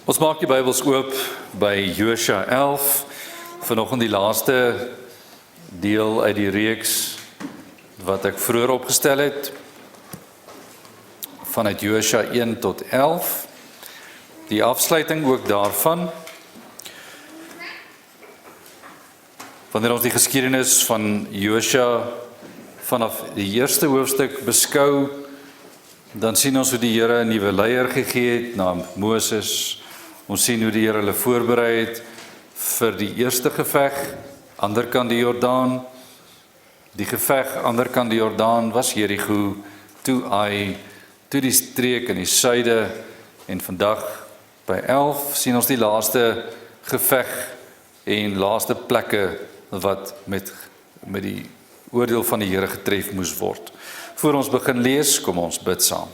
Ons maak die Bybels oop by Josua 11, vanoggend die laaste deel uit die reeks wat ek vroeër opgestel het, vanuit Josua 1 tot 11, die afsluiting ook daarvan. Wanneer ons die geskiedenis van Josua vanaf die eerste hoofstuk beskou, dan sien ons hoe die Here 'n nuwe leier gegee het na Moses. Ons sien hoe die Here hulle voorberei het vir die eerste geveg, anderkant die Jordaan. Die geveg anderkant die Jordaan was Jerigo, toe Ai, toe die streek in die suide, en vandag by 11 sien ons die laaste geveg en laaste plekke wat met die oordeel van die Here getref moes word. Voor ons begin lees, kom ons bid saam.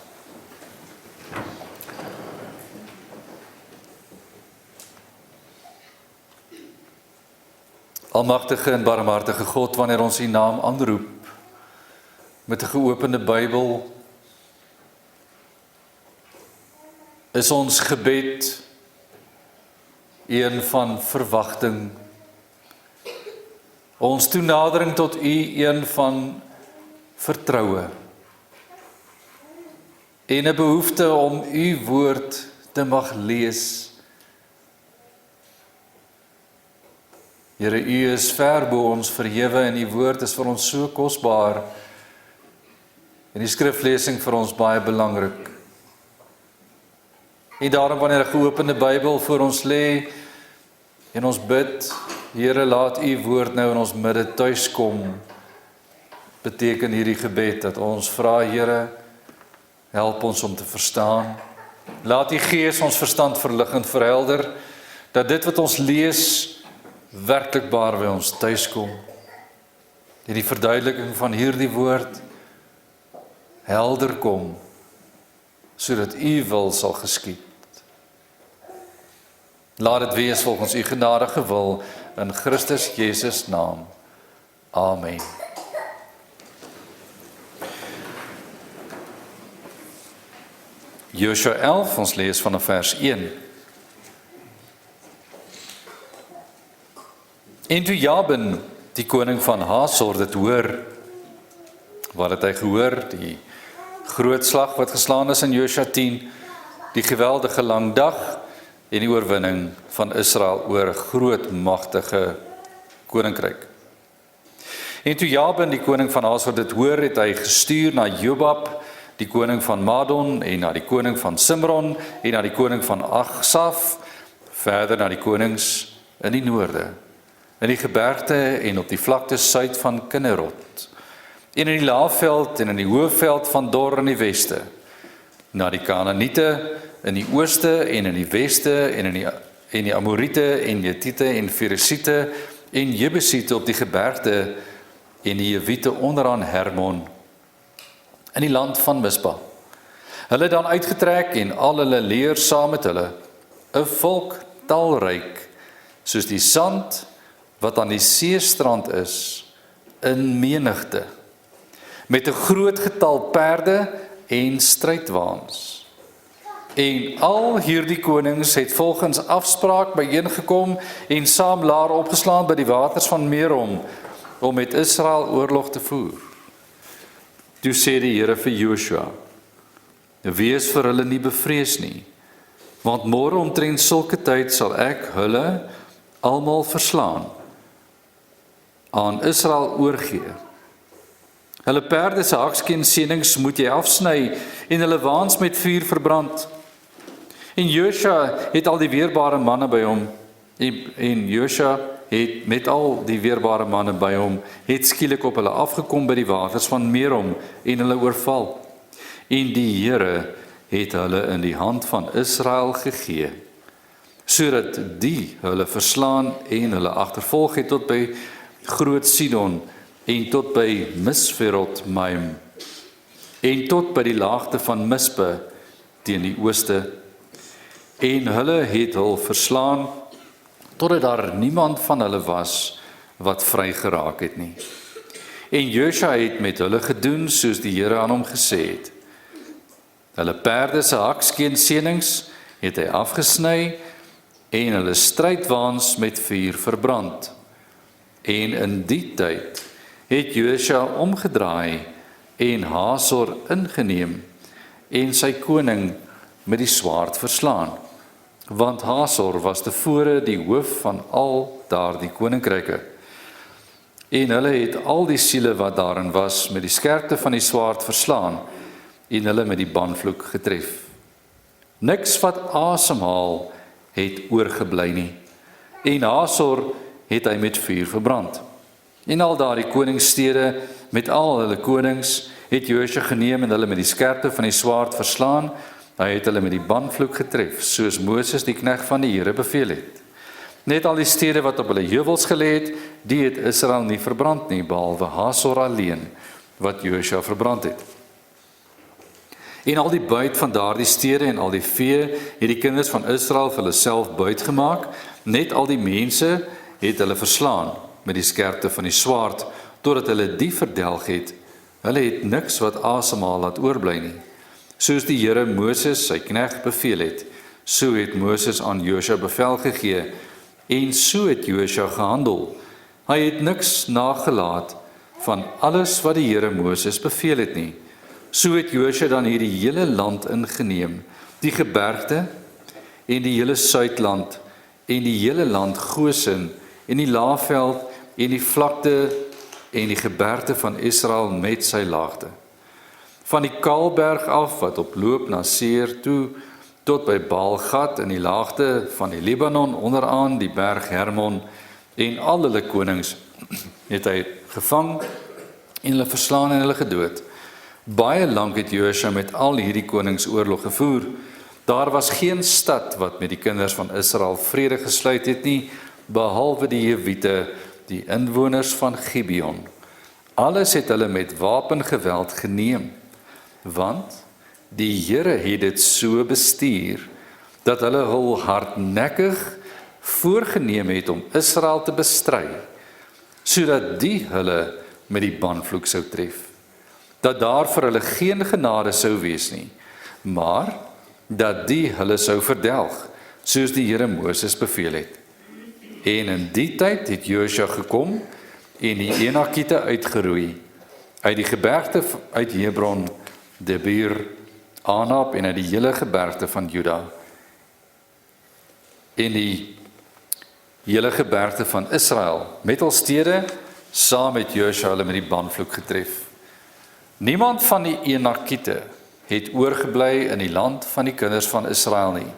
Almagtige en barmhartige God, wanneer ons U naam aanroep met 'n geopende Bybel, is ons gebed een van verwagting. Ons toenadering tot U een van vertroue en 'n behoefte om U woord te mag lees. Here, U is ver bo ons verhewe en U woord is vir ons so kosbaar en die skriflesing vir ons baie belangrik. En daarom wanneer 'n geopende Bybel voor ons lê en ons bid, Here, laat U woord nou in ons midde tuiskom, beteken hierdie gebed dat ons vra, Here, help ons om te verstaan. Laat U Gees ons verstand verlig en verhelder, dat dit wat ons lees werklikbaar by ons tuiskom. En die verduideliking van hierdie woord helder kom, sodat U wil sal geskied. Laat dit wees volgens U genadige wil, in Christus Jesus naam. Amen. Josua 11, ons lees vanaf vers 1. En toe Jabin, die koning van Hasor, dit hoor, wat het hy gehoor? Die groot slag wat geslaan is in Josua 10, die geweldige lang dag en die oorwinning van Israel oor 'n groot magtige koninkryk. En toe Jabin, die koning van Hasor, dit hoor, het hy gestuur na Jobab, die koning van Madon, en na die koning van Simron, en na die koning van Agsaf, verder na die konings in die noorde, in die gebergte en op die vlaktes suid van Kinnerot, en in die laafveld en in die hoëveld van Dor in die weste, na die Kanaaniete in die ooste en in die weste, en in die Amoriete en Jetiete en Feresiete en Jebusiete op die gebergte en die Jewiete onderaan Hermon, in die land van Mispa. Hulle dan uitgetrek en al hulle leer saam met hulle, 'n volk talryk, soos die sand wat aan die seestrand is, in menigte, met 'n groot getal perde en strydwaans. En al hierdie konings het volgens afspraak byeengekom en saam laar opgeslaan by die waters van Merom, om met Israel oorlog te voer. Toe sê die Here vir Josua, wees vir hulle nie bevrees nie, want môre omtrent sulke tyd sal ek hulle almal verslaan, aan Israel oorgee. Hulle perde se hakskeensenings moet jy afsny en hulle waans met vuur verbrand. En Josua het al die weerbare manne by hom, en Josua het met al die weerbare manne by hom, het skielik op hulle afgekom by die waters van Merom en hulle oorval. En die Here het hulle in die hand van Israel gegee, sodat die hulle verslaan en hulle agtervolg het tot by Groot Sidon en tot by Misferot Maim en tot by die laagte van Mispe teen die ooste. En hulle het hul verslaan totdat daar niemand van hulle was wat vry geraak het nie. En Josua het met hulle gedoen soos die Here aan hom gesê het. Hulle perde se hakskeensenings het hy afgesny en hulle strydwaans met vuur verbrand. En in die tyd het Josua omgedraai en Hasor ingeneem en sy koning met die swaard verslaan, want Hasor was tevore die hoof van al daardie koninkryke. En hulle het al die siele wat daarin was met die skerpte van die swaard verslaan en hulle met die banvloek getref. Niks wat asemhaal het oorgebly nie. En Hasor het hy met vuur verbrand. En al daardie koningsstede met al hulle konings het Josua geneem en hulle met die skerpte van die swaard verslaan. Hy het hulle met die banvloek getref, soos Moses die knegt van die Here beveel het. Net al die stede wat op hulle heuwels gelê het, die het Israel nie verbrand nie, behalwe Hasor alleen, wat Josua verbrand het. En al die buit van daardie stede en al die vee het die kinders van Israel vir hulle self buit gemaak, net al die mense het hulle verslaan met die skerpte van die swaard, totdat hulle die verdelg het. Hulle het niks wat asemhaal laat oorbly nie. Soos die Here Moses sy knegt beveel het, so het Moses aan Josua bevel gegee, en so het Josua gehandel. Hy het niks nagelaat van alles wat die Here Moses beveel het nie. So het Josua dan hierdie hele land ingeneem, die gebergte en die hele Suidland en die hele land Gosen en die Laagveld en die vlakte en die gebergte van Israel met sy laagte. Van die Kaalberg af wat oploop na Seir toe, tot by Baal-Gad in die laagte van die Libanon onderaan die berg Hermon en al hulle konings het hy gevang en hulle verslaan en hulle gedood. Baie lank het Josua met al hierdie konings oorlog gevoer. Daar was geen stad wat met die kinders van Israel vrede gesluit het nie, behalwe die Jewiete, die inwoners van Gibeon. Alles het hulle met wapengeweld geneem, want die Here het dit so bestuur, dat hulle hul hardnekkig voorgeneem het om Israel te bestry, sodat die hulle met die banvloek sou tref, dat daar vir hulle geen genade sou wees nie, maar dat die hulle sou verdelg, soos die Here Moses beveel het. En in die tyd het Josua gekom en die Enakiete uitgeroei, uit die gebergte uit Hebron, Debir, Anab en uit die hele gebergte van Juda, en die hele gebergte van Israel, met al stede, saam met Josua hulle met die banvloek getref. Niemand van die Enakiete het oorgebly in die land van die kinders van Israel nie,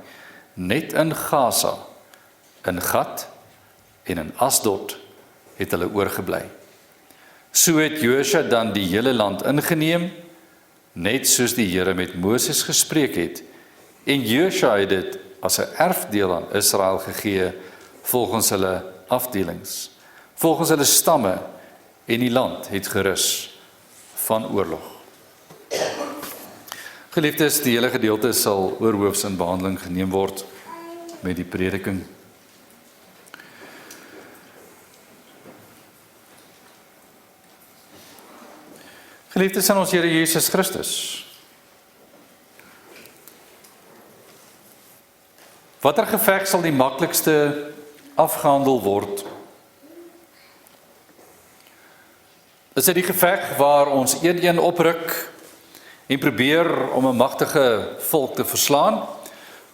net in Gaza, in Gat en in Asdod het hulle oorgebly. So het Josua dan die hele land ingeneem, net soos die Here met Moses gespreek het, en Josua het dit as 'n erfdeel aan Israel gegee, volgens hulle afdelings, volgens hulle stamme, en die land het gerus van oorlog. Geliefdes, die hele gedeelte sal oorhoofs in behandeling geneem word met die prediking. Geliefdes in ons Here Jesus Christus, watter geveg sal die maklikste afgehandel word? Is dit die geveg waar ons een opruk en probeer om 'n magtige volk te verslaan?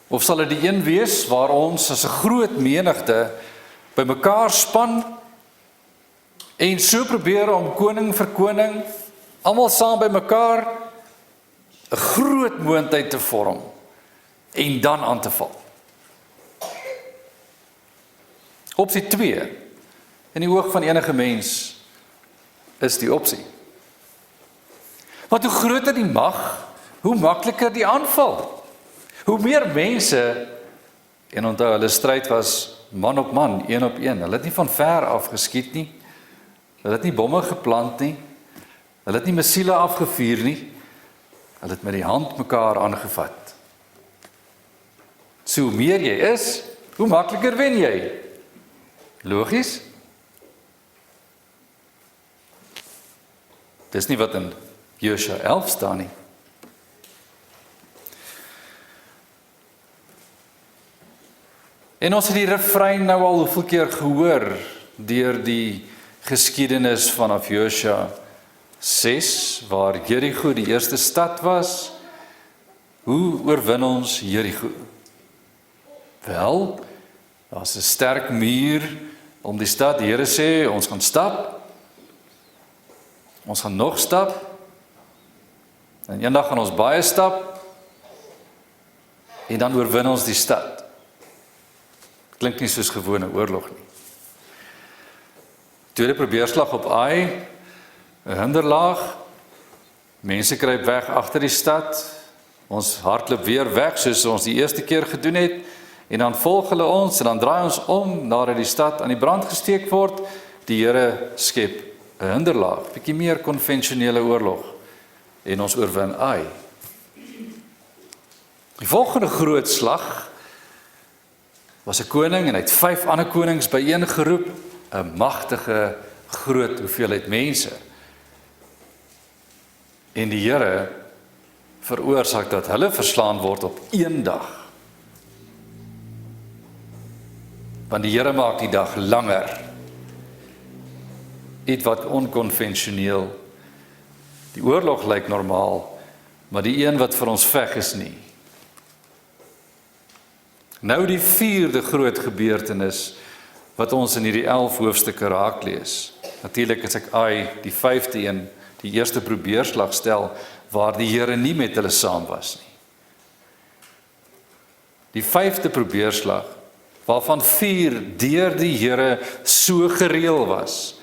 Of sal dit die een wees waar ons as 'n groot menigte bymekaar span en so probeer om koning vir koning, almal saam bymekaar, 'n groot moondheid te vorm en dan aan te val? Opsie 2, in die oog van enige mens, is die opsie. Want hoe groter die mag, hoe makliker die aanval. Hoe meer mense, en onthou, hulle stryd was man op man, een op een. Hulle het nie van ver af geskiet nie. Hulle het nie bomme geplant nie. Hulle het nie missiele afgevuur nie. Hulle het met die hand mekaar aangevat. So hoe meer jy is, hoe makliker wen jy. Logies? Dis nie wat in Josua 11 staan nie. En ons het die refrein nou al hoeveel keer gehoor deur die geskiedenis vanaf Josua 6, waar Jericho die eerste stad was. Hoe oorwin ons Jericho? Wel, daar's 'n sterk muur om die stad. Die Here sê, ons gaan stap. Ons gaan nog stap. En eendag gaan ons baie stap. En dan oorwin ons die stad. Klink nie soos gewone oorlog nie. Tweede probeerslag op Ai, 'n hinderlaag. Mense kruip weg agter die stad. Ons hardloop weer weg soos ons die eerste keer gedoen het. En dan volg hulle ons en dan draai ons om nadat die stad aan die brand gesteek word. Die Here skep 'n hinderlaag, bietjie meer konvensionele oorlog. En ons oorwin Ai. Die volgende groot slag was 'n koning en hy het 5 ander konings byeengeroep, 'n magtige groot hoeveelheid mense. En die Here veroorsaak dat hulle verslaan word op een dag. Want die Here maak die dag langer. Iets wat onkonvensioneel. Die oorlog lyk normaal, maar die een wat vir ons veg is nie. Nou die 4de groot gebeurtenis wat ons in hierdie 11 hoofstukke raak lees. Natuurlik as ek Ai, die 5de een, die eerste probeerslag stel, waar die Here nie met hulle saam was nie. Die 5de probeerslag, waarvan 4 deur die Here so gereël was,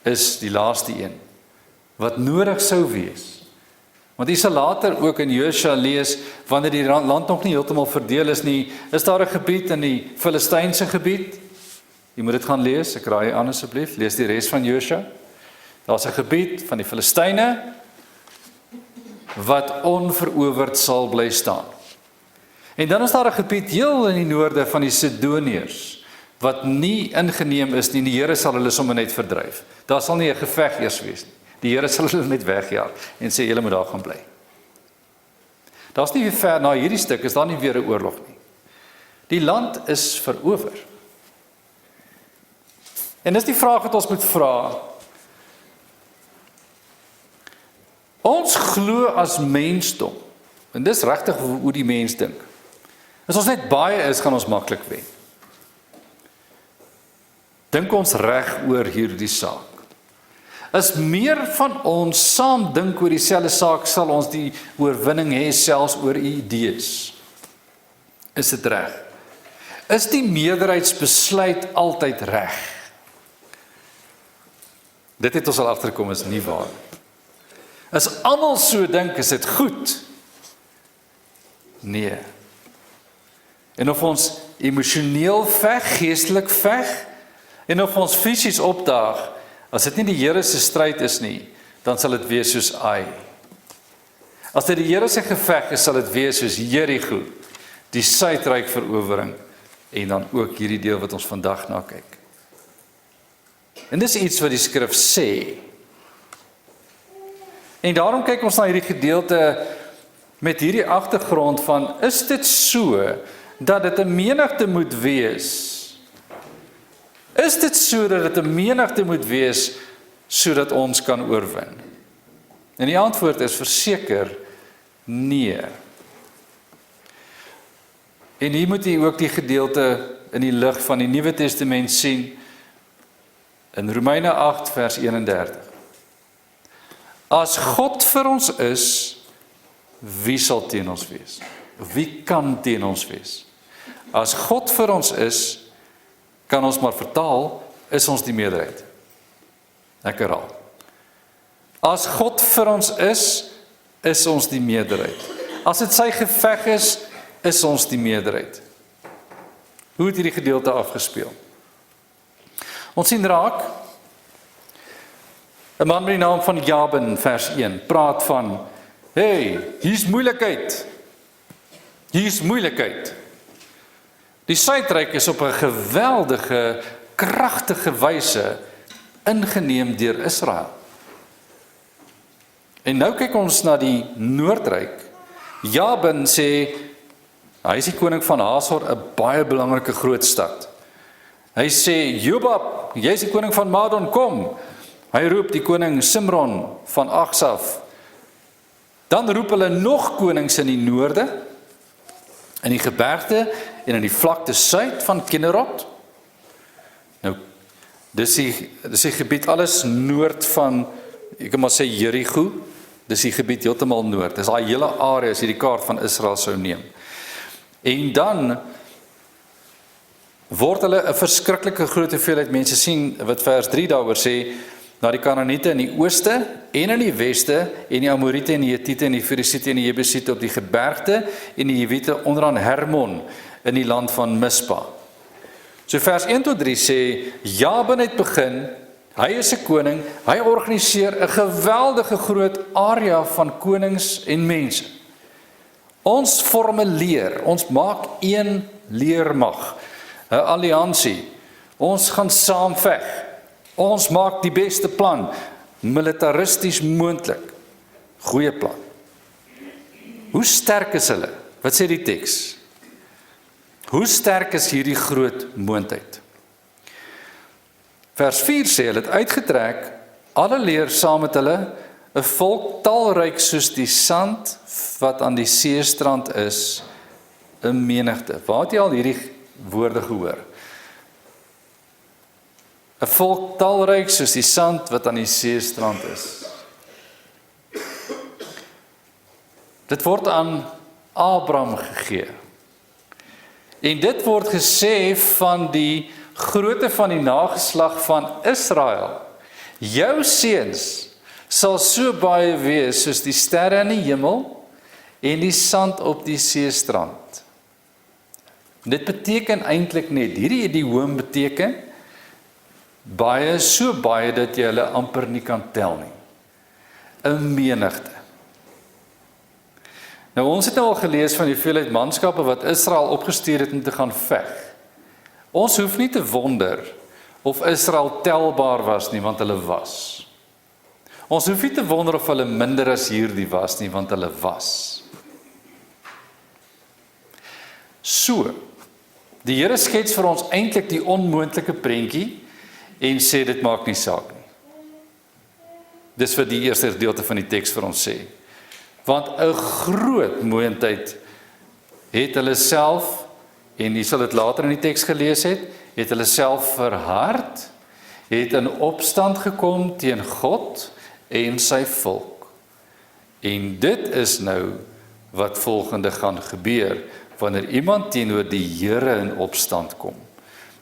is die laaste een, wat nodig sou wees. Want jy sal later ook in Josua lees, wanneer die land nog nie heeltemal verdeel is nie, is daar 'n gebied in die Filistynse gebied. Jy moet dit gaan lees, ek raai aan asseblief, lees die res van Josua. Daar's 'n gebied van die Filistyne, wat onveroverd sal bly staan. En dan is daar 'n gebied heel in die noorde van die Sidoniërs, wat nie ingeneem is nie, die Here sal hulle sommer net verdryf. Daar sal nie 'n geveg eers wees nie. Die Here sal hulle net wegjaag en sê, julle moet daar gaan bly. Daar's nie weer ver na hierdie stuk, is daar nie weer 'n oorlog nie. Die land is verower. En dis die vraag wat ons moet vra. Ons glo as mensdom, en dis regtig hoe die mens dink. As ons net baie is, gaan ons maklik wen. Dink ons reg oor hierdie saak. As meer van ons saam dink oor dieselfde saak, sal ons die oorwinning hê, selfs oor idees. Is dit reg? Is die meerderheidsbesluit altyd reg? Dit het ons al agterkom, is nie waar. As almal so dink, is dit goed? Nee. En of ons emosioneel veg, geestelik veg, en of ons fisies opdaag, as dit nie die Here se stryd is nie, dan sal dit wees soos Ai. As dit die Here se geveg is, sal dit wees soos Jericho, die suidryk verowering, en dan ook hierdie deel wat ons vandag na kyk. En dis iets wat die skrif sê. En daarom kyk ons na hierdie gedeelte met hierdie agtergrond van, is dit so, dat dit 'n menigte moet wees? Is dit so dat dit 'n menigte moet wees, sodat ons kan oorwin? En die antwoord is verseker nee. En hier moet jy ook die gedeelte in die lig van die Nuwe Testament sien, in Romeine 8 vers 31. As God vir ons is, wie sal teen ons wees? Wie kan teen ons wees? As God vir ons is, kan ons maar vertaal, is ons die meerderheid. Ek herhaal. As God vir ons is ons die meerderheid. As dit sy geveg is ons die meerderheid. Hoe het hierdie gedeelte afgespeel? Ons sien raak, 'n man met die naam van Jabin, vers 1, praat van, hey, hier's moeilikheid. Hier's moeilikheid. Die suidryk is op 'n geweldige, kragtige wyse ingeneem deur Israel. En nou kyk ons na die noordryk. Jabin sê, Hy is die koning van Hazor, 'n baie belangrike groot stad. Hy sê, Jobab, jy is die koning van Madon, kom. Hy roep die koning Simron van Aksaf. Dan roep hulle nog konings in die noorde, in die gebergte en in die vlakte suid van Kinnerot. Nou, dis die gebied alles noord van, ek kan maar sê Jericho, dis die gebied heeltemal noord. Dis daai hele area as jy die kaart van Israel sou neem. En dan word hulle 'n verskriklike groot hoeveelheid mense sien wat vers 3 daaroor sê, na die Kanaaniete in die ooste en in die weste en die Amoriete en die Hetiete en die Ferisiete en die Jebusiete op die gebergte en die Jewiete onderaan Hermon in die land van Mispa. So vers 1 tot 3 sê, Jabin het begin, hy is 'n koning, hy organiseer 'n geweldige groot area van konings en mense. Ons formuleer, ons maak een leermag, 'n alliansie, ons gaan saam veg, ons maak die beste plan, militaristies moontlik, goeie plan. Hoe sterk is hulle? Wat sê die teks? Hoe sterk is hierdie groot moondheid? Vers 4 sê, hulle het uitgetrek, alle leer saam met hulle, 'n volk talryk soos die sand wat aan die seestrand is, 'n menigte. Waar het jy al hierdie woorde gehoor? 'n volk talryk soos die sand wat aan die seestrand is. Dit word aan Abraham gegee. En dit word gesê van die grootte van die nageslag van Israel. Jou seuns sal so baie wees soos die sterre in die hemel en die sand op die seestrand. Dit beteken eintlik net, hierdie idioom beteken baie, so baie dat jy hulle amper nie kan tel nie. 'n menigte. Nou ons het nou al gelees van die hoeveelheid manskappe wat Israel opgestuur het om te gaan veg. Ons hoef nie te wonder of Israel telbaar was nie, want hulle was. Ons hoef nie te wonder of hulle minder as hierdie was nie, want hulle was. So, die Here skets vir ons eintlik die onmoontlike prentjie en sê dit maak nie saak nie. Dis vir die eerste gedeelte van die teks vir ons sê. Want 'n groot moondheid het hulle self, en jy sal dit later in die teks gelees het hulle self verhard, het in opstand gekom teen God en sy volk. En dit is nou wat volgende gaan gebeur, wanneer iemand teenoor die Here in opstand kom.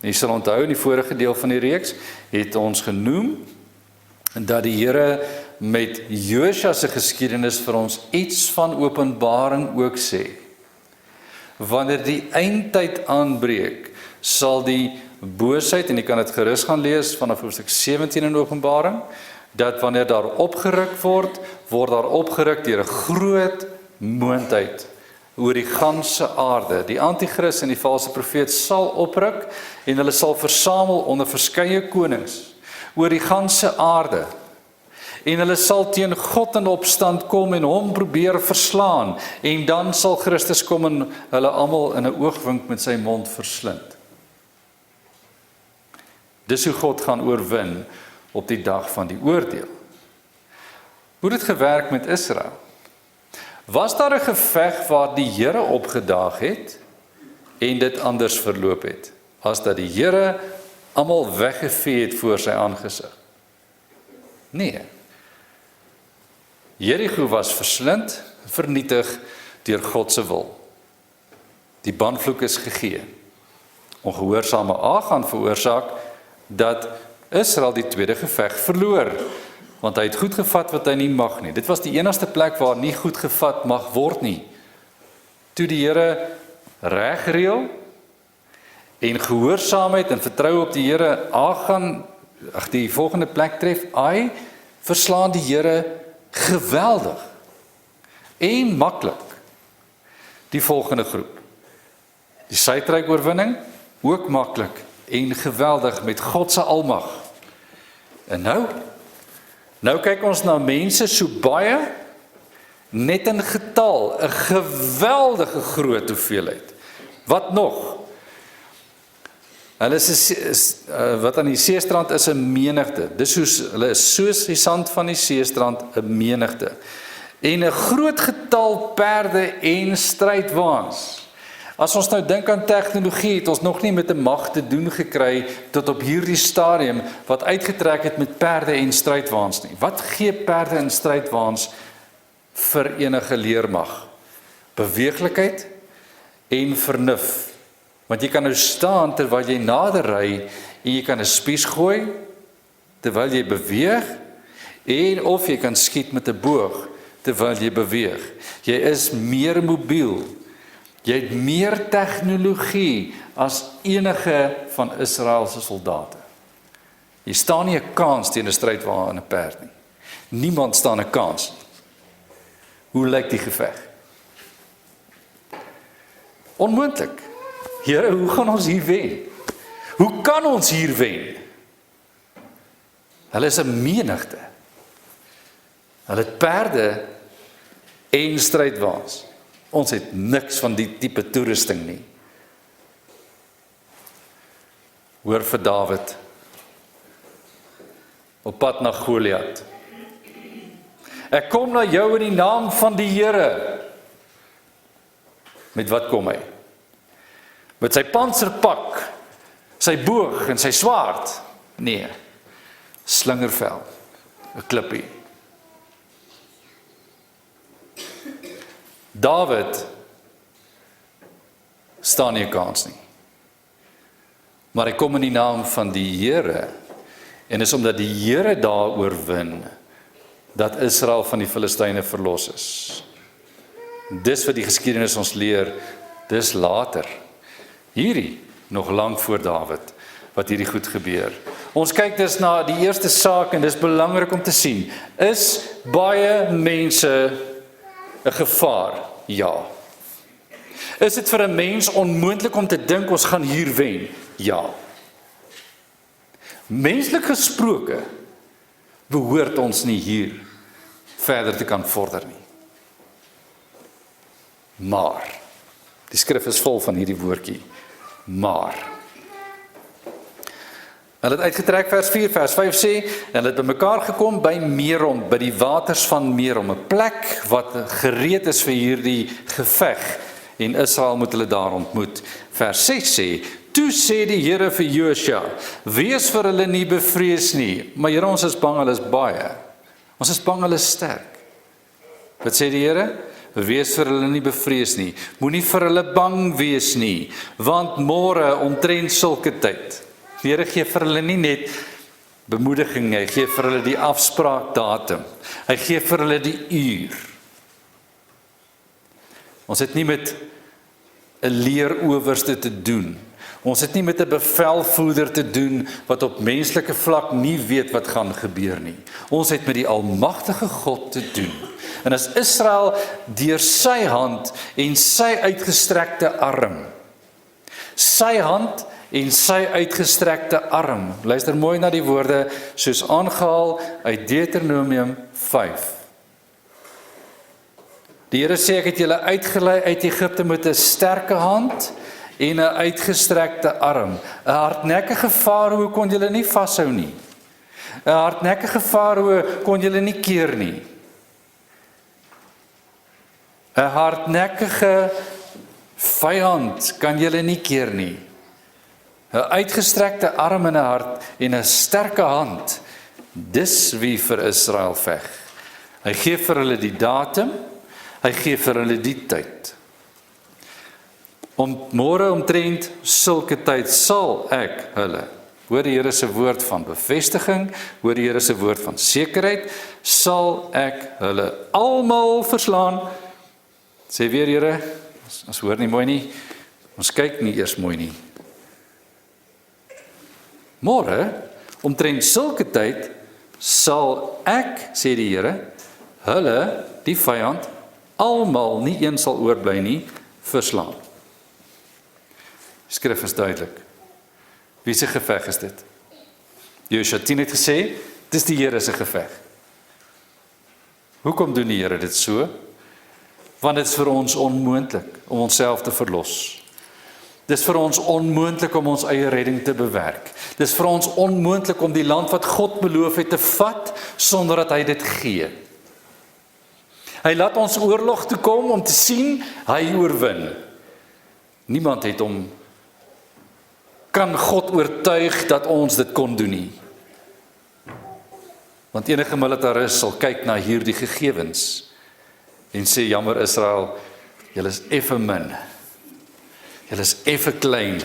Jy sal onthou in die vorige deel van die reeks, het ons genoem, dat die Here met Josua se geskiedenis vir ons iets van openbaring ook sê. Wanneer die eindtyd aanbreek, sal die boosheid, en jy kan dit gerus gaan lees vanaf hoofstuk 17 in Openbaring, dat wanneer daar opgeruk word daar opgeruk deur 'n groot moondheid oor die ganse aarde. Die anti-kris en die valse profeet sal opruk en hulle sal versamel onder verskeie konings oor die ganse aarde. En hulle sal teen God in opstand kom en hom probeer verslaan. En dan sal Christus kom en hulle almal in 'n oogwink met sy mond verslind. Dis hoe God gaan oorwin op die dag van die oordeel. Hoe het dit gewerk met Israel? Was daar 'n geveg waar die Here opgedaag het en dit anders verloop het, as dat die Here almal weggevee het voor sy aangesig? Nee. Jericho was verslind, vernietig deur God se wil. Die banvloek is gegee. Ongehoorsame Agan veroorsaak dat Israel die tweede geveg verloor, want hy het goed gevat wat hy nie mag nie. Dit was die enigste plek waar nie goed gevat mag word nie. Toe die Here regreël en gehoorsaamheid en vertrou op die Here Agan, die volgende plek tref, Ai verslaan die Here geweldig en maklik die volgende groep. Die suidryk oorwinning ook maklik en geweldig met God se almag. En nou kyk ons na mense so baie Net in getal, 'n geweldige groot hoeveelheid. Wat nog? Hulle wat aan die seestrand is 'n menigte. Hulle is soos die sand van die seestrand 'n menigte. En 'n groot getal perde en strydwaans. As ons nou dink aan tegnologie, het ons nog nie met 'n mag te doen gekry tot op hierdie stadium wat uitgetrek het met perde en strydwaans nie. Wat gee perde en strydwaans vir enige leermag? Beweeglikheid en vernuf. Want jy kan nou staan terwyl jy nader ry en jy kan 'n spies gooi terwyl jy beweeg en of jy kan skiet met 'n boog terwyl jy beweeg. Jy is meer mobiel. Jy het meer tegnologie as enige van Israel se soldate. Jy staan nie 'n kans teen 'n strydwa en 'n perd nie. Niemand staan 'n kans nie. Hoe lyk die geveg? Onmoontlik. Here, hoe gaan ons hier wen? Hoe kan ons hier wen? Hulle is 'n menigte. Hulle het perde en strydwaans. Ons het niks van die tipe toerusting nie. Hoor vir Dawid op pad na Goliat. Ek kom na jou in die naam van die Here. Met wat kom hy? Met sy pantserpak, sy boog en sy swaard? Nee, slingervel, 'n klippie. Dawid staan nie 'n kans nie. Maar hy kom in die naam van die Here, en is omdat die Here daaroor win, dat Israel van die Filistyne verlos is. Dis wat die geskiedenis ons leer, dis later. Hierdie, nog lank voor Dawid, wat hierdie goed gebeur. Ons kyk dus na die eerste saak, en dis belangrik om te sien, is baie mense 'n gevaar? Ja. Is dit vir 'n mens onmoontlik om te dink ons gaan hier wen? Ja. Menslik gesproke behoort ons nie hier verder te kan vorder nie. Maar, die skrif is vol van hierdie woordjie, maar. Hulle het uitgetrek vers 4, vers 5 sê, en hulle het bymekaar gekom by Merom, by die waters van Merom, 'n plek wat gereed is vir hierdie geveg, en Israel moet hulle daar ontmoet. Vers 6 sê, toe sê die Here vir Josua, wees vir hulle nie bevrees nie, maar Here, ons is bang, hulle is baie. Ons is bang, hulle is sterk. Wat sê die Here? Wees vir hulle nie bevrees nie, moenie vir hulle bang wees nie, want môre omtrent sulke tyd. Die Here gee vir hulle nie net bemoediging, hy gee vir hulle die afspraakdatum. Hy gee vir hulle die uur. Ons het nie met 'n leerowerste te doen. Ons het nie met 'n bevelvoerder te doen wat op menslike vlak nie weet wat gaan gebeur nie. Ons het met die almagtige God te doen. En as Israel deur sy hand en sy uitgestrekte arm, sy hand en sy uitgestrekte arm, luister mooi na die woorde soos aangehaal uit Deuteronomium 5. Die Here sê, ek het julle uitgelei uit Egipte met 'n sterke hand en 'n uitgestrekte arm. 'n Hardnekkige farao kon julle nie vashou nie. 'n Hardnekkige farao kon julle nie keer nie. 'n Hardnekkige vyand kan julle nie keer nie. 'n Uitgestrekte arm en 'n hart en 'n sterke hand, dis wie vir Israel veg. Hy gee vir hulle die datum, hy gee vir hulle die tyd. Môre omtrent sulke tyd sal ek hulle, hoor die Here se woord van bevestiging, hoor die Here se woord van sekerheid, sal ek hulle almal verslaan. Sê weer Here, ons hoor nie mooi nie, ons kyk nie eers mooi nie. Môre, omtrent sulke tyd, sal ek, sê die Here, hulle, die vyand, almal, nie een sal oorbly nie, verslaan. Die skrif is duidelik. Wie se geveg is dit? Josua 10 het gesê, dis die Here se geveg. Hoekom doen die Here dit so? Want dit is vir ons onmoontlik om onsself te verlos. Dit is vir ons onmoontlik om ons eie redding te bewerk. Dit is vir ons onmoontlik om die land wat God beloof het te vat, sonder dat hy dit gee. Hy laat ons oorlog toe kom om te sien, hy oorwin. Niemand het kan God oortuig dat ons dit kon doen nie. Want enige militaris sal kyk na hierdie gegevens en sê, jammer Israel, julle is effe min. Julle is effe klein.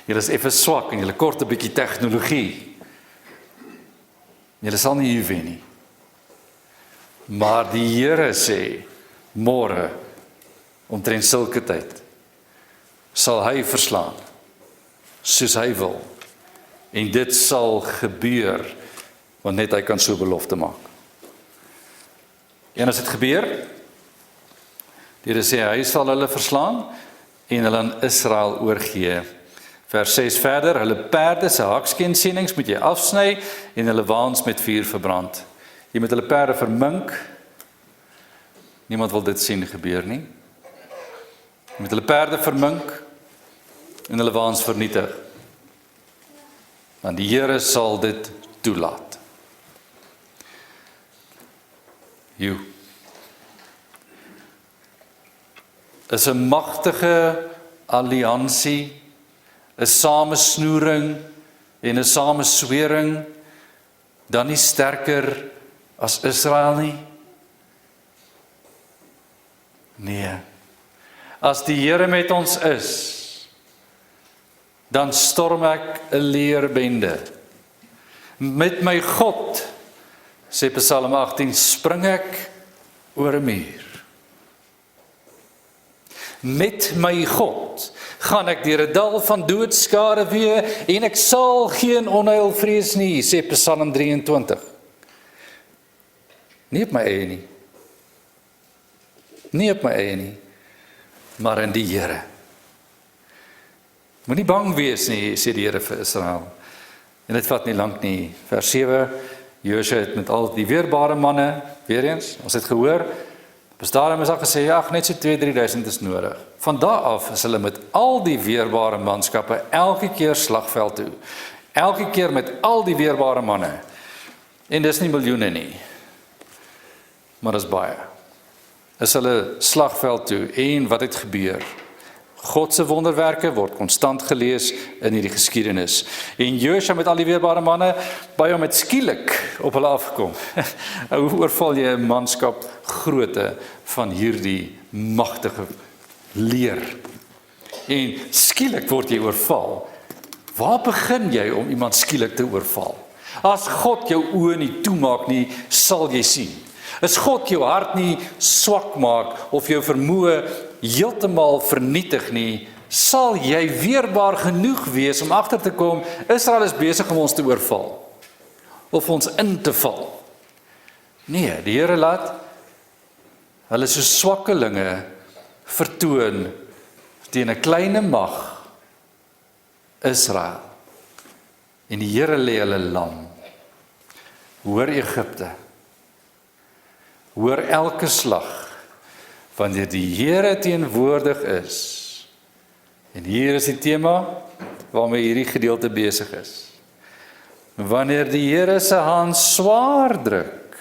Julle is effe swak en julle kort 'n bietjie tegnologie. Julle sal nie hier wen nie. Maar die Here sê, môre, omtrent sulke tyd, sal hy verslaan, soos hy wil. En dit sal gebeur, want net hy kan so belofte maak. En as dit gebeur, die Here sê, hy sal hulle verslaan, en hulle aan Israel oorgee. Vers 6 verder, hulle perde se hakskensendings moet jy afsny, en hulle waans met vuur verbrand. Jy moet hulle perde vermink, niemand wil dit sien gebeur nie. Jy moet hulle perde vermink, en hulle waans vernietig. Want die Here sal dit toelaat. Is 'n magtige alliansie, 'n samesnoering en 'n sameswering dan nie sterker as Israel nie? Nee. As die Here met ons is, dan storm ek 'n leerbende. Met my God, sê Psalm 18, spring ek oor 'n muur. Met my God gaan ek deur 'n dal van doodskade wee en ek sal geen onheil vrees nie, sê Psalm 23. Nie op my eie nie. Nie op my eie nie, maar in die Here. Moenie bang wees nie, sê die Here vir Israel. En dit vat nie lank nie. Vers 7, Josua het met al die weerbare manne, weer eens, ons het gehoor, daarom is al gesê, ja, net so 2-3 is nodig. Van daar af is hulle met al die weerbare manskappe elke keer slagveld toe. Elke keer met al die weerbare manne. En dis nie miljoene nie, maar dis baie. Is hulle slagveld toe en wat het gebeur? God se wonderwerke word konstant gelees in hierdie geskiedenis. En Josua met al die weerbare manne, by hom het skielik op hulle afgekom. Hoe oorval jy 'n manskap grootte van hierdie magtige leer? En skielik word jy oorval. Waar begin jy om iemand skielik te oorval? As God jou oë nie toemaak nie, sal jy sien. As God jou hart nie swak maak of jou vermoë heeltemal vernietig nie, sal jy weerbaar genoeg wees om agter te kom, Israel is besig om ons te oorval, of ons in te val. Nee, die Here laat hulle so swakkelinge vertoon teen 'n klein mag, Israel. En die Here lê hulle lam. Hoor Egipte, hoor elke slag, wanneer die Here teenwoordig is. En hier is die tema waarmee hierdie gedeelte besig is. Wanneer die Here se hand swaar druk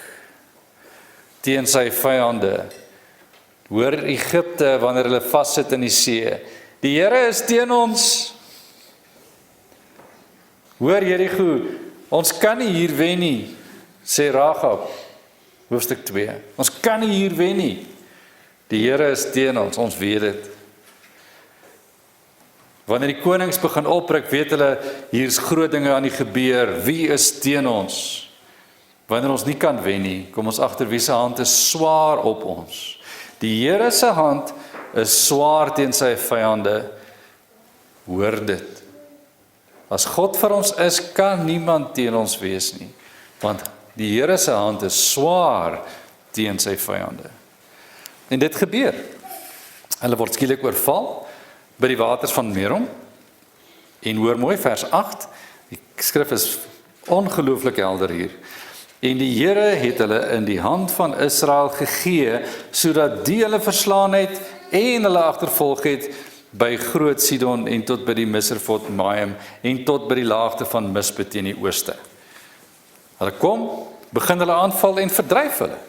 teen sy vyande, hoor Egipte wanneer hulle vassit in die see, die Here is teen ons. Hoor Jerigo, ons kan nie hier wen nie, sê Rahab, hoofstuk 2. Ons kan nie hier wen nie. Die Here is teen ons, ons weet dit. Wanneer die konings begin opryk, weet hulle, hier is groot dinge aan die gebeur, wie is teen ons? Wanneer ons nie kan wen nie, kom ons agter wie se hand is swaar op ons. Die Here se hand is swaar teen sy vyande. Hoor dit. As God vir ons is, kan niemand teen ons wees nie, want die Here se hand is swaar teen sy vyande. En dit gebeur. Hulle word skielik oorval by die waters van Merom. En hoor mooi vers 8, die skrif is ongelooflik helder hier. En die Here het hulle in die hand van Israel gegee, sodat die hulle verslaan het en hulle agtervolg het by Groot Sidon en tot by die Misrefot Maim en tot by die laagte van Mispe teen die ooste. Hulle kom, begin hulle aanval en verdryf hulle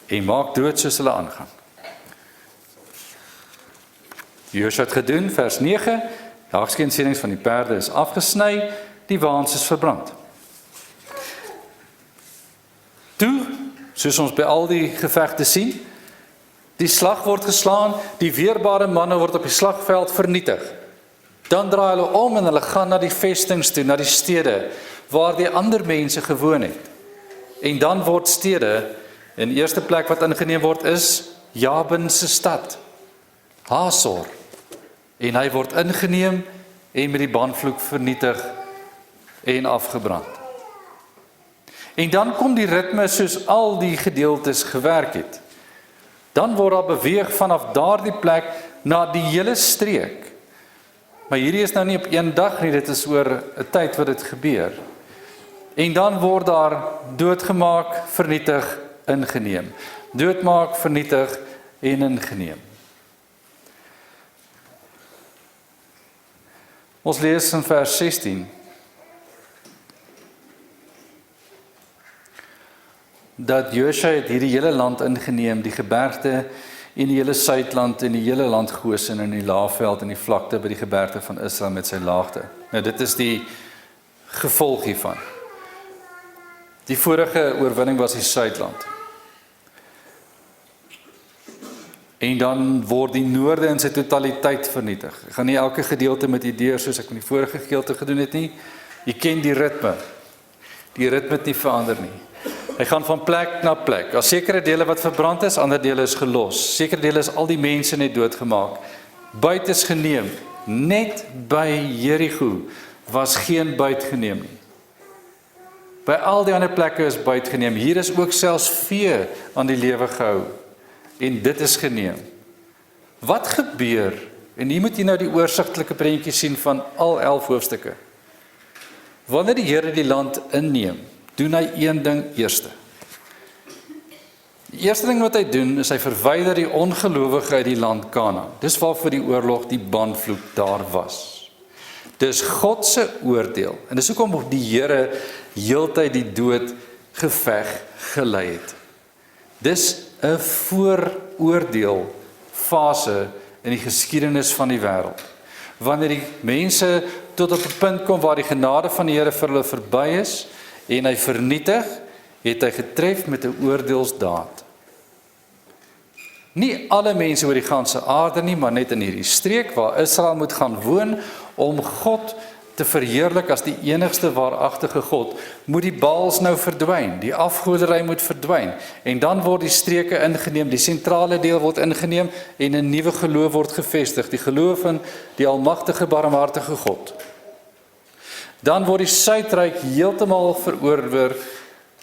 en maak dood soos hulle aangaan. Josua het gedoen, vers 9, die hagskeensedings van die perde is afgesny, die waans is verbrand. Toe, soos ons by al die gevegte sien, die slag word geslaan, die weerbare manne word op die slagveld vernietig. Dan draai hulle om en hulle gaan na die vestings toe, na die stede, waar die ander mense gewoon het. En dan word stede, in die eerste plek wat ingeneem word is, Jabin se stad, Hasor. En hy word ingeneem en met die banvloek vernietig en afgebrand. En dan kom die ritme soos al die gedeeltes gewerk het. Dan word daar beweeg vanaf daardie plek na die hele streek. Maar hierdie is nou nie op een dag nie, dit is oor 'n tyd wat dit gebeur. En dan word daar doodgemaak, vernietig, ingeneem. Doodmaak, vernietig en ingeneem. Ons lees in vers 16. Dat Josua het hierdie hele land ingeneem, die gebergte en die hele suidland en die hele land Gosen en die laafveld en die vlakte by die gebergte van Israel met sy laagte. Nou dit is die gevolg hiervan. Die vorige oorwinning was die suidland. En dan word die noorde in sy totaliteit vernietig. Ek gaan nie elke gedeelte met u deur soos ek met die vorige gedeelte gedoen het nie. Jy ken die ritme. Die ritme het nie verander nie. Hy gaan van plek na plek. As sekere dele wat verbrand is, ander dele is gelos. Sekere dele is al die mense net doodgemaak. Buit is geneem. Net by Jericho was geen buit geneem nie. By al die ander plekke is buit geneem. Hier is ook selfs vee aan die lewe gehou. En dit is geneem. Wat gebeur? En hier moet jy nou die oorsigtelike prentjie sien van al 11 hoofstukke. Wanneer die Here die land inneem, doen hy een ding eerste. Die eerste ding wat hy doen, is hy verwyder die ongelowige uit die land Kanaan. Dis waarvoor die oorlog, die banvloek daar was. Dis God se oordeel. En dis hoekom die Here heeltyd die dood geveg gelei het. Dis 'n vooroordeel fase in die geskiedenis van die wêreld. Wanneer die mense tot op 'n punt kom waar die genade van die Here vir hulle verby is en hy vernietig, het hy getref met 'n oordeelsdaad. Nie alle mense oor die ganse aarde nie, maar net in hierdie streek waar Israel moet gaan woon om God te verheerlik as die enigste waaragtige God, moet die Baals nou verdwyn, die afgoderry moet verdwyn, en dan word die streke ingeneem, die sentrale deel word ingeneem, en 'n nuwe geloof word gevestig, die geloof in die almagtige, barmhartige God. Dan word die suidryk heeltemal veroorwer,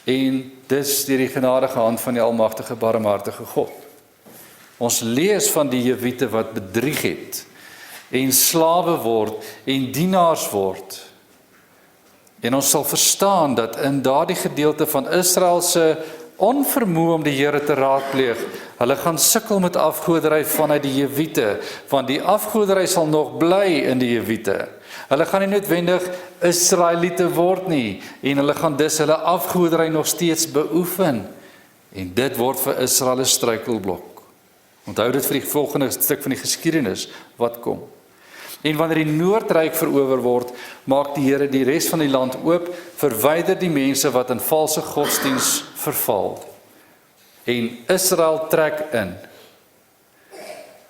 en dis deur die genadige hand van die almagtige, barmhartige God. Ons lees van die Jewiete wat bedrieg het, en slawe word, en dienaars word. En ons sal verstaan dat in daardie gedeelte van Israel se onvermoë om die Here te raadpleeg, hulle gaan sukkel met afgoderry vanuit die Jewiete, want die afgoderry sal nog bly in die Jewiete. Hulle gaan nie noodwendig Israeliete word nie, en hulle gaan dus hulle afgoderry nog steeds beoefen. En dit word vir Israel 'n struikelblok. Onthou dit vir die volgende stuk van die geskiedenis wat kom. En wanneer die Noordryk verower word, maak die Here die res van die land oop, verwyder die mense wat in valse godsdiens verval. En Israel trek in.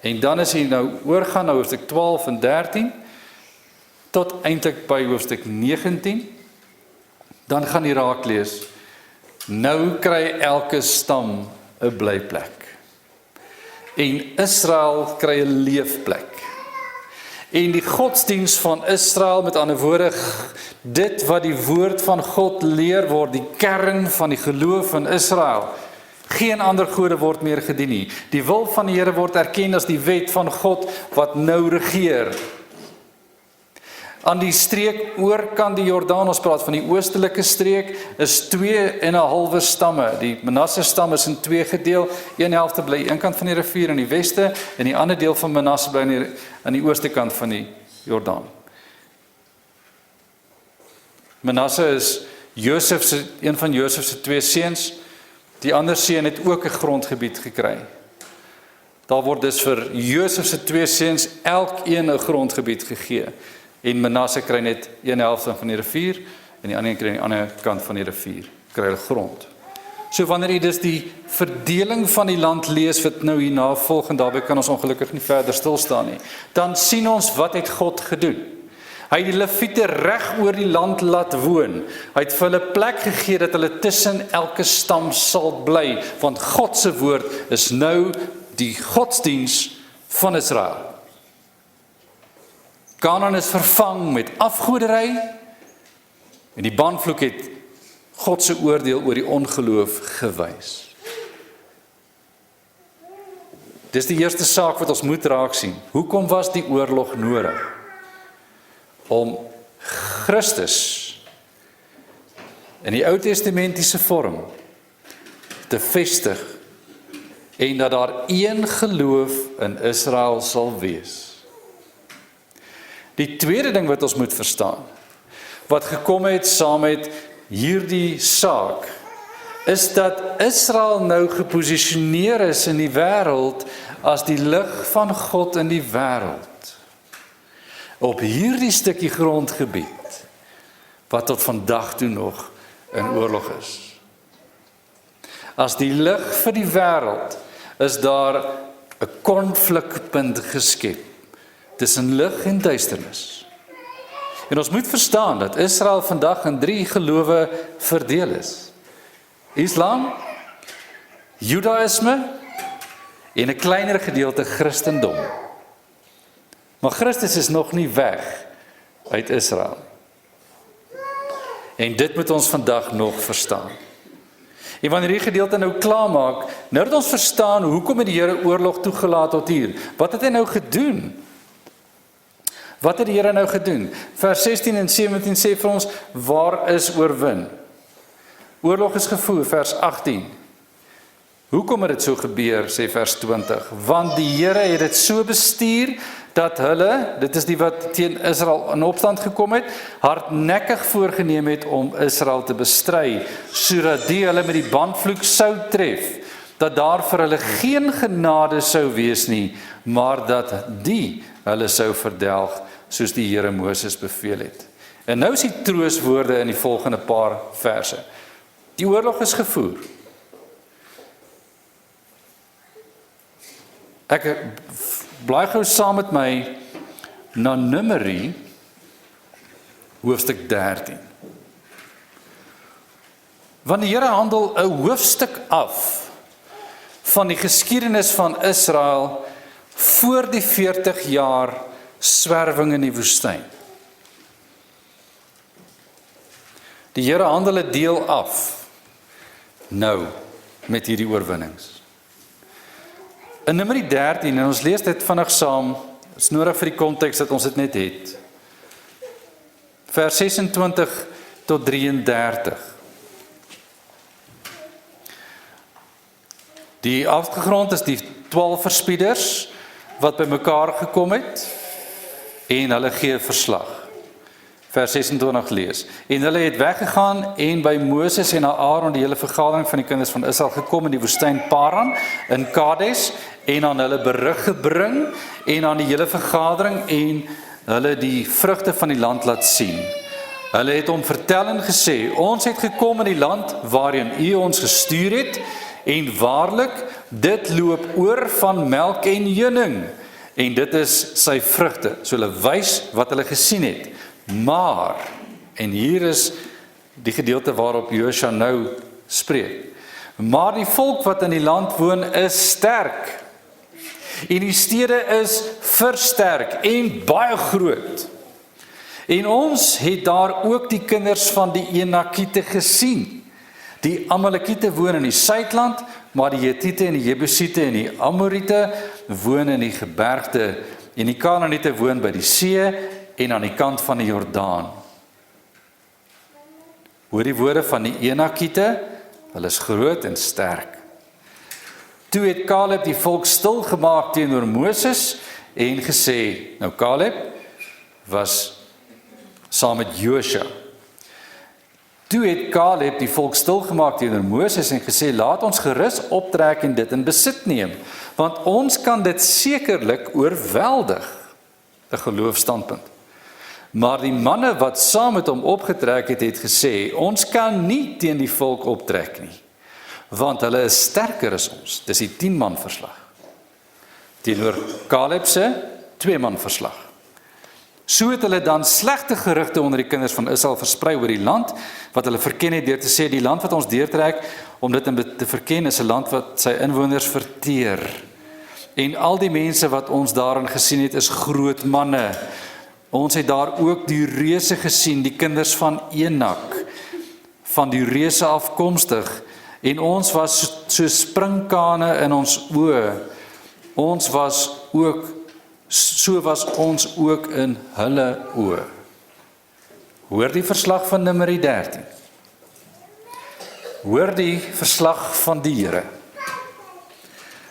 En dan is hy nou oorgaan na hoofstuk 12 en 13, tot eintlik by hoofstuk 19, dan gaan jy raak lees, nou kry elke stam 'n blyplek. En Israel kry 'n leefplek. En die godsdiens van Israel, met ander woorde, dit wat die woord van God leer word, die kern van die geloof van Israel, geen ander gode word meer gedien nie. Die wil van die Here word erken as die wet van God wat nou regeer. Aan die streek oorkant die Jordaan, ons praat van die oostelike streek, is 2,5 stamme. Die Manasse stam is in 2 gedeel. Een helfte bly een kant van die rivier in die weste, en die ander deel van Manasse bly aan die ooste kant van die Jordaan. Manasse is een van Josef se 2 seuns. Die ander seun het ook 'n grondgebied gekry. Daar word dus vir Josef se 2 seuns elkeen 'n grondgebied gegee. En Manasse kry net 1/2 van die rivier, en die ander een kry aan die ander kant van die rivier, kry hulle grond. So wanneer jy dus die verdeling van die land lees, wat nou hierna volg, en daarby kan ons ongelukkig nie verder stilstaan nie, dan sien ons wat het God gedoen. Hy het die Lewiete reg oor die land laat woon. Hy het vir hulle plek gegee dat hulle tussen elke stam sal bly, want God se woord is nou die godsdiens van Israel. Kanaan is vervang met afgoderry, en die banvloek het God se oordeel oor die ongeloof gewys. Dis die eerste saak wat ons moet raak sien. Hoekom was die oorlog nodig? Om Christus in die Ou Testamentiese vorm te vestig, en dat daar een geloof in Israel sal wees. Die tweede ding wat ons moet verstaan, wat gekom het saam met hierdie saak, is dat Israel nou geposisioneer is in die wêreld as die lig van God in die wêreld. Op hierdie stukkie grondgebied, wat tot vandag toe nog in oorlog is. As die lig vir die wêreld, is daar 'n konflikpunt geskep tussen lig en duisternis. En ons moet verstaan dat Israel vandag in 3 gelowe verdeel is. Islam, Judaïsme en 'n kleiner gedeelte Christendom. Maar Christus is nog nie weg uit Israel. En dit moet ons vandag nog verstaan. En wanneer die gedeelte nou klaarmaak, nou dat ons verstaan hoekom het die Here oorlog toegelaat tot hier. Wat het hy nou gedoen? Wat het die Here nou gedoen? Vers 16 en 17 sê vir ons, waar is oorwin? Oorlog is gevoer, vers 18. Hoekom het dit so gebeur, sê vers 20? Want die Here het dit so bestuur, dat hulle, dit is die wat teen Israel in opstand gekom het, hardnekkig voorgeneem het om Israel te bestry, sodat die hulle met die bandvloek sou tref, dat daar vir hulle geen genade sou wees nie, maar dat die hulle sou verdelg, soos die Here Moses beveel het. En nou is die troostwoorde in die volgende paar verse. Die oorlog is gevoer. Ek blaai gou saam met my na Numeri, hoofstuk 13. Want die Here handel 'n hoofstuk af van die geskiedenis van Israel voor die 40 jaar swerwing in die woestyn. Die Here handel 'n deel af nou met hierdie oorwinnings. In Numeri 13, en ons lees dit vinnig saam, is nodig vir die konteks dat ons dit net het. Vers 26 tot 33. Die afgegrond is die 12 verspieders wat by mekaar gekom het en hulle gee verslag. Vers 26 lees. En hulle het weggegaan en by Moses en Aaron die hele vergadering van die kinders van Israel gekom in die woestyn Paran in Kades en aan hulle berig gebring en aan die hele vergadering en hulle die vrugte van die land laat sien. Hulle het hom vertel en gesê, ons het gekom in die land waarin u ons gestuur het en waarlik, dit loop oor van melk en honing en dit is sy vrugte. So hulle wys wat hulle gesien het. Maar, en hier is die gedeelte waarop Josua nou spreek, maar die volk wat in die land woon is sterk, en die stede is versterk en baie groot. En ons het daar ook die kinders van die Enakiete gesien. Die Amalekiete woon in die suidland, maar die Hetiete en die Jebusiete en die Amoriete woon in die gebergte, en die Kanaaniete woon by die see, en aan die kant van die Jordaan. Hoor die woorde van die Enakiete, hulle is groot en sterk. Toe het Caleb die volk stilgemaak teenoor Moses en gesê, nou Caleb was saam met Josua. Toe het Caleb die volk stilgemaak teenoor Moses en gesê, laat ons gerus optrek en dit in besit neem, want ons kan dit sekerlik oorweldig, 'n geloofstandpunt. Maar die manne wat saam met hom opgetrek het, het gesê, ons kan nie teen die volk optrek nie, want hulle is sterker as ons. Dis die 10-man verslag. Teenoor Caleb se 2-man verslag. So het hulle dan slegte gerugte onder die kinders van Israel versprei oor die land, wat hulle verken het deur te sê, die land wat ons deurtrek, om dit te verken, is 'n land wat sy inwoners verteer. En al die mense wat ons daarin gesien het, is groot manne. Ons het daar ook die reuse gesien, die kinders van Enak, van die reuse afkomstig, en ons was so springkane in ons oë. So was ons ook in hulle oë. Hoor die verslag van Numeri 13. Hoor die verslag van die Here.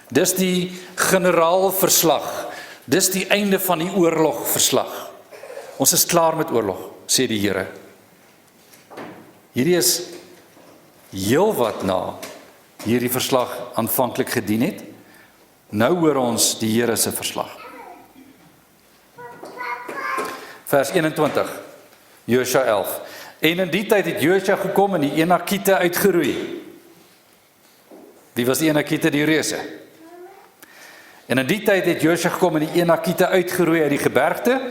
Dis die generaalverslag. Dis die einde van die oorlogverslag. Ons is klaar met oorlog, sê die Here. Hierdie is heel wat na hierdie verslag aanvanklik gedien het. Nou hoor ons die Here se verslag. Vers 21, Josua 11. En in die tyd het Josua gekom en die Enakiete uitgeroei. Wie was die Enakiete? Die reuse. En in die tyd het Josua gekom en die Enakiete uitgeroei uit die gebergte,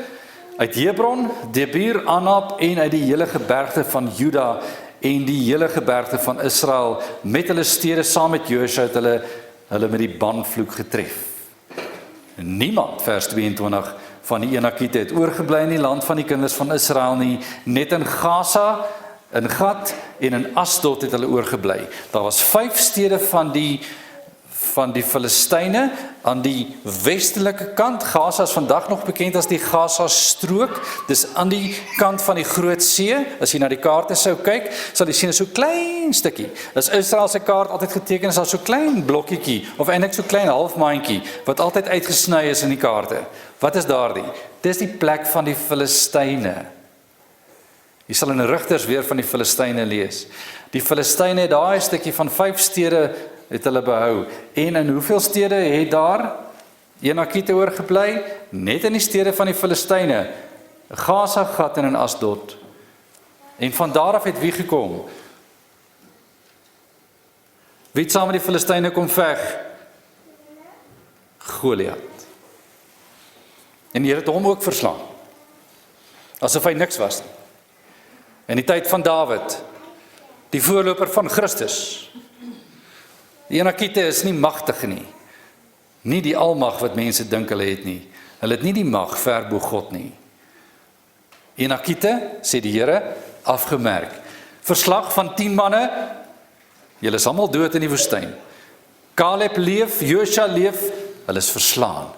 uit Hebron, Debir, Anab en uit die hele gebergte van Juda en die hele gebergte van Israel, met hulle stede saam met Josua het hulle met die banvloek getref. Niemand, vers 22, van die Enakiete het oorgebly in die land van die kinders van Israel nie, net in Gaza, in Gat en in Asdod het hulle oorgebly. Daar was 5 stede van die Filistyne aan die westelike kant. Gaza is vandag nog bekend as die Gaza strook. Dis aan die kant van die Groot See. As jy na die kaarte sou kyk, sal jy sien so klein stukkie. As Israel se kaart altyd geteken is, as so klein blokkietjie of eintlik so klein halfmaandjie wat altyd uitgesny is in die kaarte. Wat is daardie? Dis die plek van die Filistyne. Jy sal in Rigters weer van die Filistyne lees. Die Filistyne het daai stukkie van 5 stede het hulle behou. En in hoeveel stede het daar Enakiete oorgebly? Net in die stede van die Filistyne. Gaza, Gat en in Asdod. En van daar af het wie gekom? Wie het saam met die Filistyne kom veg? Goliat. En die Here het hom ook verslaan. Asof hy niks was nie. In die tyd van Dawid, die voorloper van Christus. Die Enakiete is nie magtig nie. Nie die almag wat mense dink hulle het nie. Hulle het nie die mag ver bo God nie. Enakiete, sê die Here, afgemerk. Verslag van 10 manne, julle is almal dood in die woestyn. Caleb leef, Josua leef, hulle is verslaan.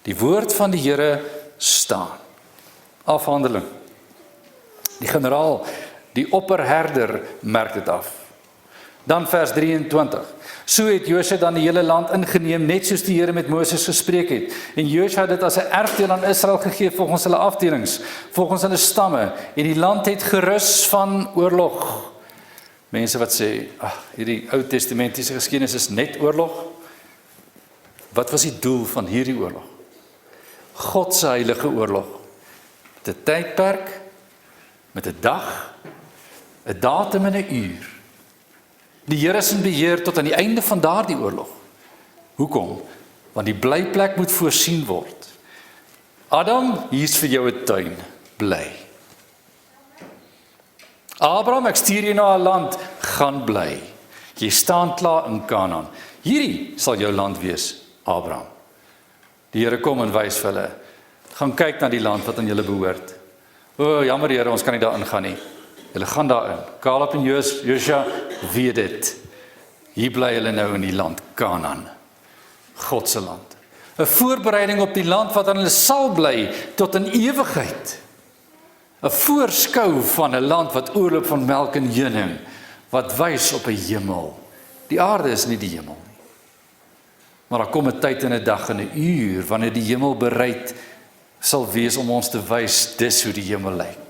Die woord van die Here staan. Afhandeling. Die generaal, die opperherder merk dit af. Dan vers 23. So het Josua dan die hele land ingeneem, net soos die Here met Moses gespreek het. En Josua het dit as 'n erfdeel aan Israel gegee volgens hulle afdelings, volgens hulle stamme. En die land het gerus van oorlog. Mense wat sê, hierdie Ou Testamentiese geskiedenis is net oorlog. Wat was die doel van hierdie oorlog? God se heilige oorlog. Met 'n tydperk, met 'n dag, 'n datum en 'n uur. Die Here is in beheer tot aan die einde van daardie oorlog. Hoekom? Want die blyplek moet voorsien word. Adam, hier's vir jou 'n tuin, bly. Abraham, ek stuur jy na 'n land, gaan bly. Jy staan klaar in Kanaan. Hierdie sal jou land wees, Abraham. Die Here kom en wys vir hulle, gaan kyk na die land wat aan julle behoort. Jammer Here, ons kan nie daar ingaan nie. Hulle gaan daarin. Caleb en Josua weet dit. Hier bly hulle nou in die land Kanaan. God se land. 'n voorbereiding op die land wat aan hulle sal bly tot in ewigheid. 'n voorskou van 'n land wat oorloop van melk en honing, wat wys op 'n hemel. Die aarde is nie die hemel nie. Maar daar kom 'n tyd en 'n dag en 'n uur, wanneer die hemel bereid sal wees om ons te wys, dis hoe die hemel lyk.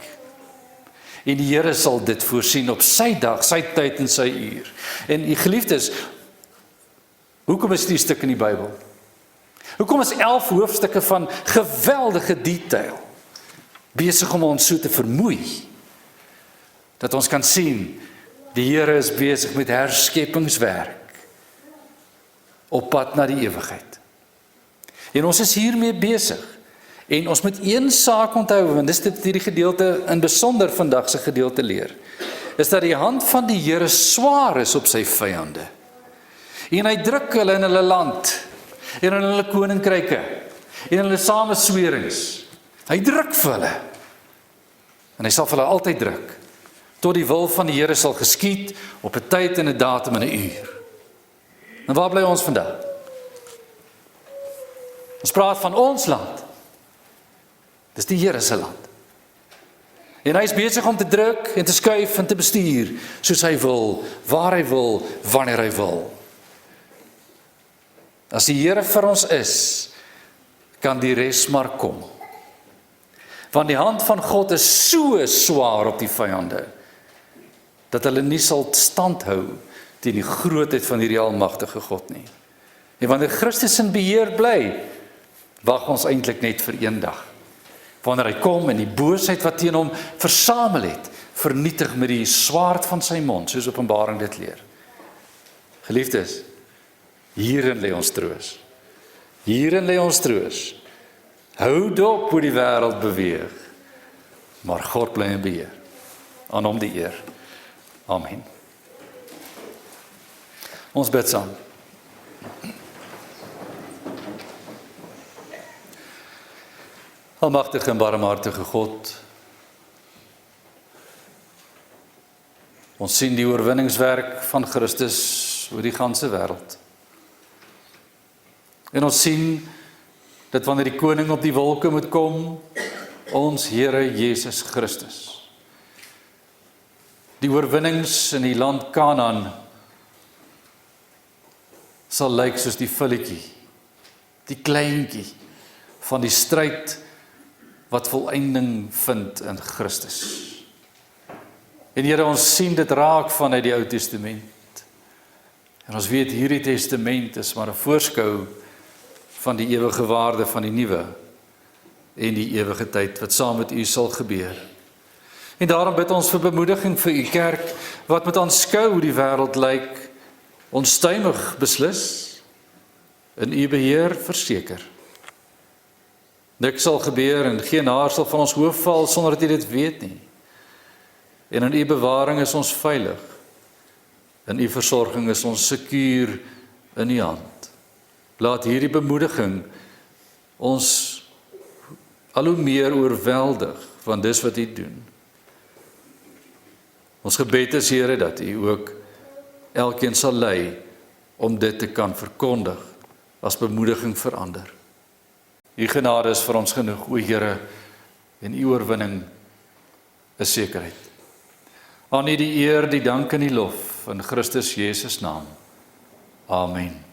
En die Here sal dit voorsien op sy dag, sy tyd en sy uur. En die geliefdes, hoekom is die stuk in die Bybel? Hoekom is 11 hoofstukke van geweldige detail besig om ons so te vermoei? Dat ons kan sien, die Here is besig met herskepingswerk op pad na die ewigheid. En ons is hiermee besig. En ons moet een saak onthou, want dis dit hierdie gedeelte in besonder vandag se gedeelte leer, is dat die hand van die Here swaar is op sy vyande. En hy druk hulle in hulle land, en in hulle koninkryke, en in hulle sameswerings. Hy druk vir hulle. En hy sal vir hulle altyd druk, tot die wil van die Here sal geskied, op 'n tyd en 'n datum en 'n uur. En waar bly ons vandag? Ons praat van ons land. Dis die Here se land. En hy is besig om te druk en te skuif en te bestuur, soos hy wil, waar hy wil, wanneer hy wil. As die Here vir ons is, kan die res maar kom. Want die hand van God is so swaar op die vyande, dat hulle nie sal stand hou teen die grootheid van hierdie almagtige God nie. En wanneer Christus in beheer bly, wag ons eintlik net vir een dag. Wanneer hy kom en die boosheid wat teen hom versamel het, vernietig met die swaard van sy mond, soos Openbaring dit leer. Geliefdes, hierin lê ons troos. Hierin lê ons troos. Hou dop hoe die wêreld beweeg, maar God bly in beheer. Aan hom die eer. Amen. Ons bid saam. Almagtige en barmhartige God, ons sien die oorwinningswerk van Christus oor die ganse wêreld. En ons sien dat wanneer die koning op die wolke moet kom, ons Here Jesus Christus, die oorwinnings in die land Kanaan sal lyk soos die vulletjie, die kleintjie van die stryd wat volëinding vind in Christus. En Here, ons sien dit raak vanuit die Ou Testament. En ons weet hierdie testament is maar 'n voorskou van die ewige waarde van die nuwe en die ewige tyd wat saam met u sal gebeur. En daarom bid ons vir bemoediging vir u kerk, wat moet aanskou hoe die wêreld lyk, onstuimig beslis, in u beheer verseker. Niks sal gebeur en geen haar sal van ons hoof val sonder dat u dit weet nie. En in u bewaring is ons veilig. In u versorging is ons sekuur in u hand. Laat hierdie bemoediging ons al hoe meer oorweldig, want dis wat u doen. Ons gebed is, Here, dat u ook elkeen sal lei om dit te kan verkondig as bemoediging vir ander. U genade is vir ons genoeg, o Here, en u oorwinning is sekerheid. Aan u die eer, die dank en die lof in Christus Jesus naam. Amen.